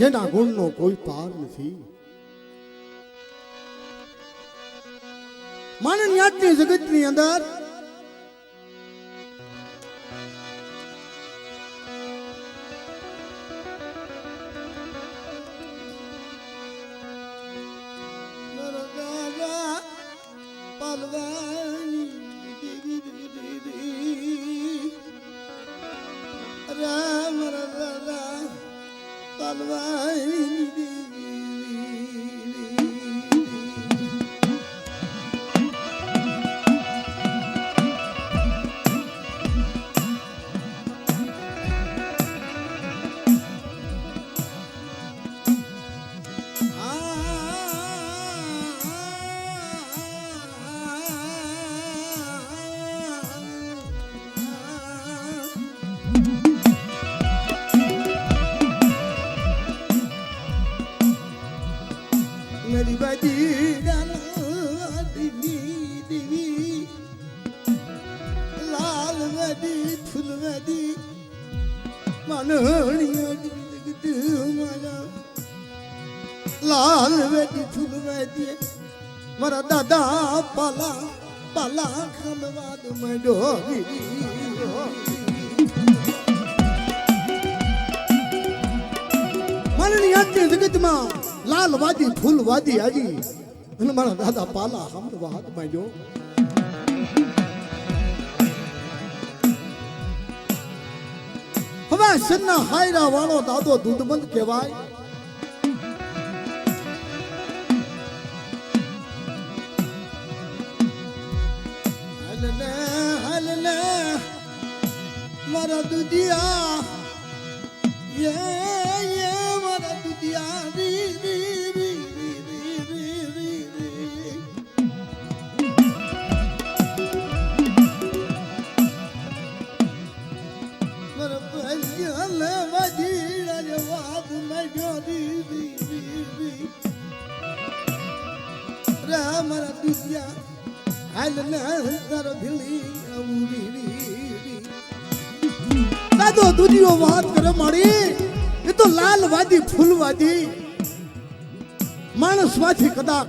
જેના ગુણનો કોઈ પાર નથી. માનનીયાતની જગતની અંદર मेरी बदी देवी लाल बदी फूल बदी लाल बदी फूल बदी मारा दादा पाला पाला खमवाद में डोरी माननी आती जगत में लाल वादी फूल वादी आजी અને મારા દાદા પાલા હમણાં હાથ માંડ્યો. હવે સન્ના હાયરા વાળો દાદો દૂધબંધ કહેવાય. હાલને મારા દુધિયા મારા દુધિયા દાદો દુનિયો વાત કરે મારી એ તો લાલ વાદી ફૂલ વાદી માણસ માંથી કદાચ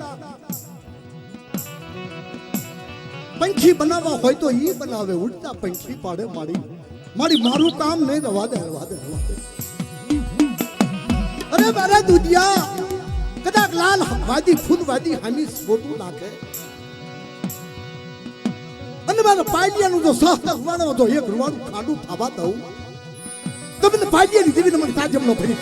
પંખી બનાવવા હોય તો ઈ બનાવે ઉડતા પંખી પાડે મારી મારી મારું કામ નહીં રવા દે અરે મારા દુનિયા કદાચ લાલ વાદી ફૂલ વાદી હામી ફોટો નાખે અને મારા પાડિયાનું જો સહતક વાળો તો એક રૂવાડું ખાડું થવા દઉં તમને પાડિયાની દેવીને મને તાજમનો ભરી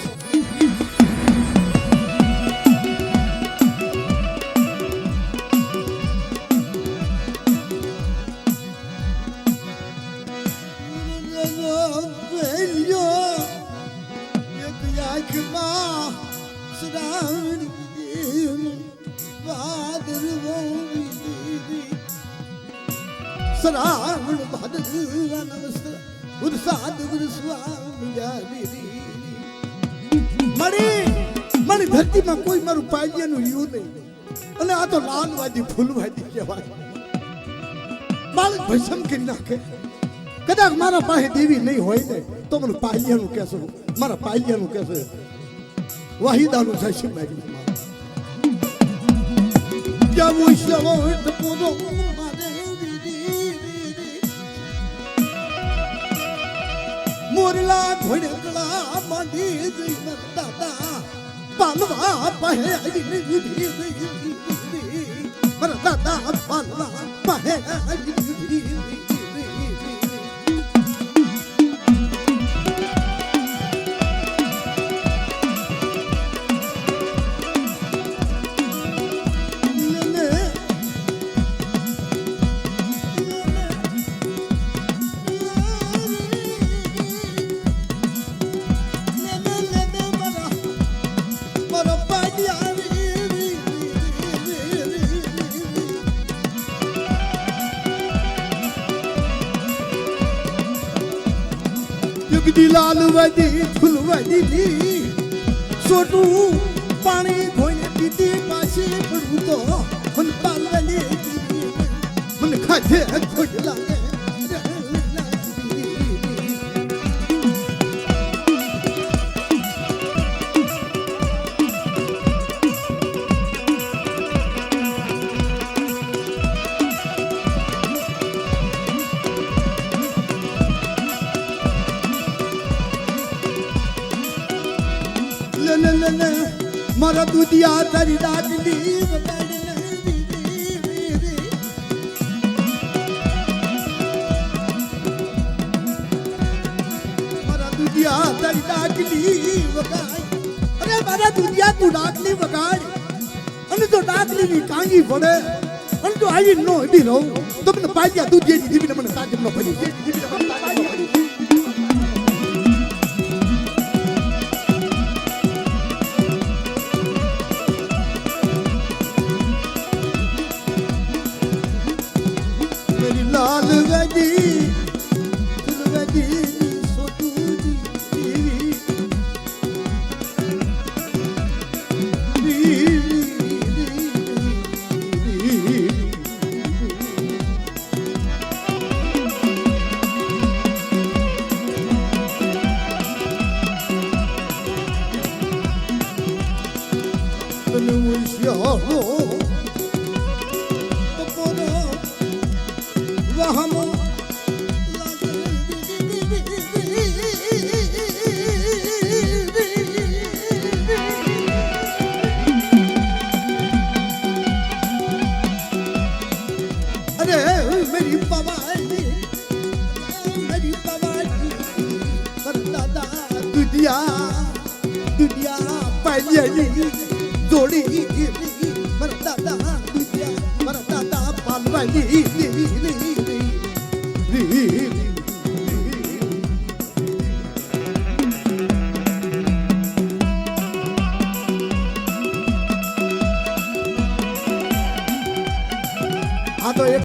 સરાવણ ભાદરવા નમસ્કાર ઉરસાદ મારી ધરતીમાં કોઈ મારું પાડિયાનું રહ્યું નહીં અને આ તો લાલવાદી ફૂલવાદી કહેવાય. બાળક ભસમ કરી નાખે. કદાચ મારા પાસે દેવી નહીં હોય ને તો મને પાડિયાનું કહેશો મારા પાડિયાનું કહેશે વાહિદાનું થશે મારી જવું શવો પૂરો મોરલા ઘોડકલા માંડી દાદા પાલવા પહે મારા દાદા પાલવા પહે લાલ વાદી ફૂલ વાદી સોટું પાણી ધોઈને પીતી પાછી પડું તો મને પાલવાની મને ખાધે ખોટ લાગે લે લે લે લે મારા દુધિયા તારી ડાકલી વગાડને મારા દુધિયા તારી ડાકલી વગાડ અરે મારા દુધિયા તું ડાકલી વગાડ અને તો ડાકલીની કાંગી પડે અને તો આવી નો હેડી રહું તમને પાજ્યા દુધિયાની દીવીને મને તાજબ ન પડી लाल गदी गदी सोतुदी दुनिया पाहिली जोडी मरता दुनिया मरता पालवाली આ તો એક